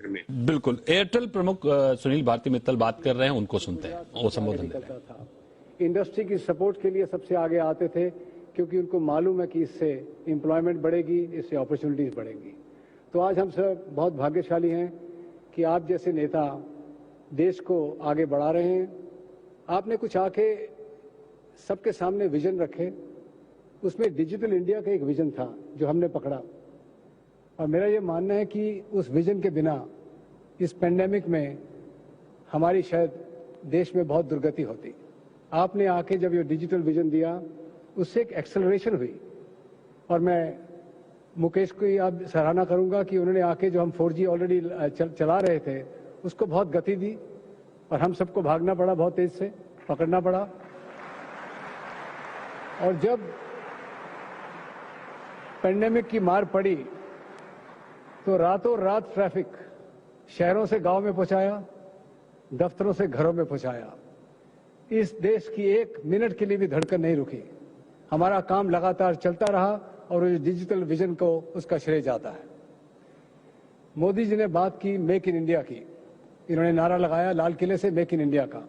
करनी है। बिल्कुल। एयरटेल प्रमुख सुनील भारती मित्तल बात कर रहे हैं, उनको सुनते हैं, वो संबोधन दे रहे हैं। इंडस्ट्री की सपोर्ट के लिए सबसे आगे आते थे, क्योंकि उनको मालूम है कि इससे एम्प्लॉयमेंट बढ़ेगी, इससे अपॉर्चुनिटीज बढ़ेंगी। तो आज हम सब बहुत भाग्यशाली हैं कि आप जैसे नेता देश को आगे बढ़ा रहे हैं। आपने कुछ आके सबके सामने विजन रखे, उसमें डिजिटल इंडिया का एक विजन था जो हमने पकड़ा, और मेरा ये मानना है कि उस विजन के बिना इस पेंडेमिक में हमारी शायद देश में बहुत दुर्गति होती। आपने आके जब ये डिजिटल विजन दिया, उससे एक एक्सेलरेशन हुई, और मैं मुकेश की अब सराहना करूंगा कि उन्होंने आके जो हम 4G ऑलरेडी चला रहे थे उसको बहुत गति दी, और हम सबको भागना पड़ा, बहुत तेज से पकड़ना पड़ा। और जब पेंडेमिक की मार पड़ी तो रातों रात ट्रैफिक शहरों से गांव में पहुंचाया, दफ्तरों से घरों में पहुंचाया। इस देश की एक मिनट के लिए भी धड़कन नहीं रुकी। हमारा काम लगातार चलता रहा, और जो डिजिटल विजन को उसका श्रेय जाता है। मोदी जी ने बात की मेक इन इंडिया की, इन्होंने नारा लगाया लाल किले से मेक इन इंडिया का।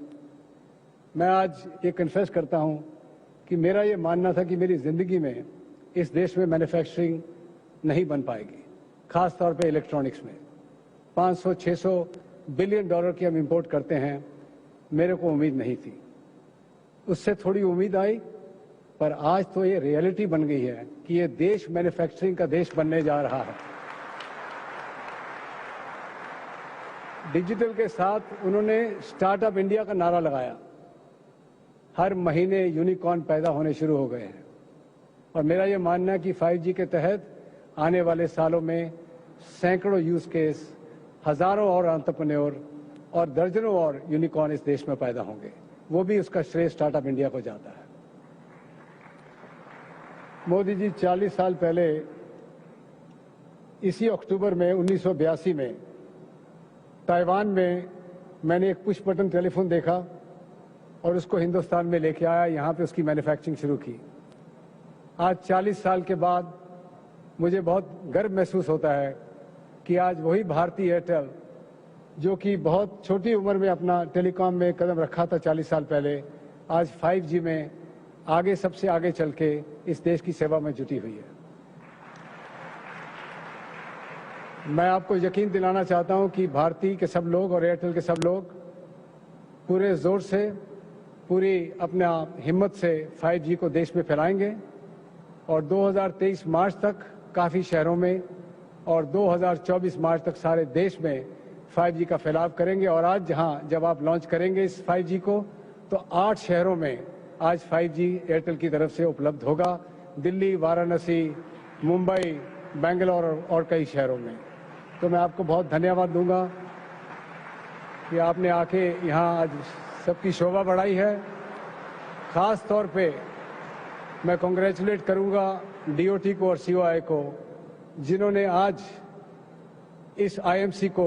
मैं आज ये कन्फेस करता हूं कि मेरा ये मानना था कि मेरी जिंदगी में इस देश में मैन्युफैक्चरिंग नहीं बन पाएगी, खास तौर पे इलेक्ट्रॉनिक्स में। 500-600 बिलियन डॉलर की हम इंपोर्ट करते हैं, मेरे को उम्मीद नहीं थी। उससे थोड़ी उम्मीद आई, पर आज तो ये रियलिटी बन गई है कि ये देश मैन्युफैक्चरिंग का देश बनने जा रहा है। डिजिटल के साथ उन्होंने स्टार्टअप इंडिया का नारा लगाया। हर महीने यूनिकॉर्न पैदा होने शुरू हो गए हैं, और मेरा ये मानना है कि 5G के तहत आने वाले सालों में सैकड़ों यूज केस, हजारों और एंटरप्रेन्योर और दर्जनों और यूनिकॉर्न इस देश में पैदा होंगे। वो भी उसका श्रेय स्टार्टअप इंडिया को जाता है। मोदी जी 40 साल पहले इसी अक्टूबर में 1982 में ताइवान में मैंने एक पुश बटन टेलीफोन देखा और उसको हिंदुस्तान में लेके आया, यहाँ पे उसकी मैन्युफैक्चरिंग शुरू की। आज 40 साल के बाद मुझे बहुत गर्व महसूस होता है कि आज वही भारती एयरटेल, जो कि बहुत छोटी उम्र में अपना टेलीकॉम में कदम रखा था 40 साल पहले, आज 5G में आगे सबसे आगे चल के इस देश की सेवा में जुटी हुई है। मैं आपको यकीन दिलाना चाहता हूं कि भारती के सब लोग और एयरटेल के सब लोग पूरे जोर से, पूरी अपना हिम्मत से 5G को देश में फैलाएंगे, और 2023 मार्च तक काफ़ी शहरों में और 2024 मार्च तक सारे देश में 5G का फैलाव करेंगे। और आज जब आप लॉन्च करेंगे इस 5G को, तो 8 शहरों में आज 5G एयरटेल की तरफ से उपलब्ध होगा। दिल्ली, वाराणसी, मुंबई, बेंगलोर और कई शहरों में। तो मैं आपको बहुत धन्यवाद दूंगा कि आपने आके यहाँ आज सबकी शोभा बढ़ाई है। खास तौर पे मैं कांग्रेचुलेट करूंगा DOT को और COI को, जिन्होंने आज इस IMC को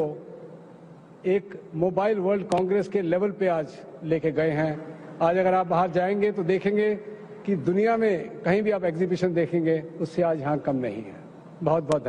एक मोबाइल वर्ल्ड कांग्रेस के लेवल पे आज लेके गए हैं। आज अगर आप बाहर जाएंगे तो देखेंगे कि दुनिया में कहीं भी आप एग्जीबिशन देखेंगे, उससे आज यहाँ कम नहीं है। बहुत बहुत धन्यवाद।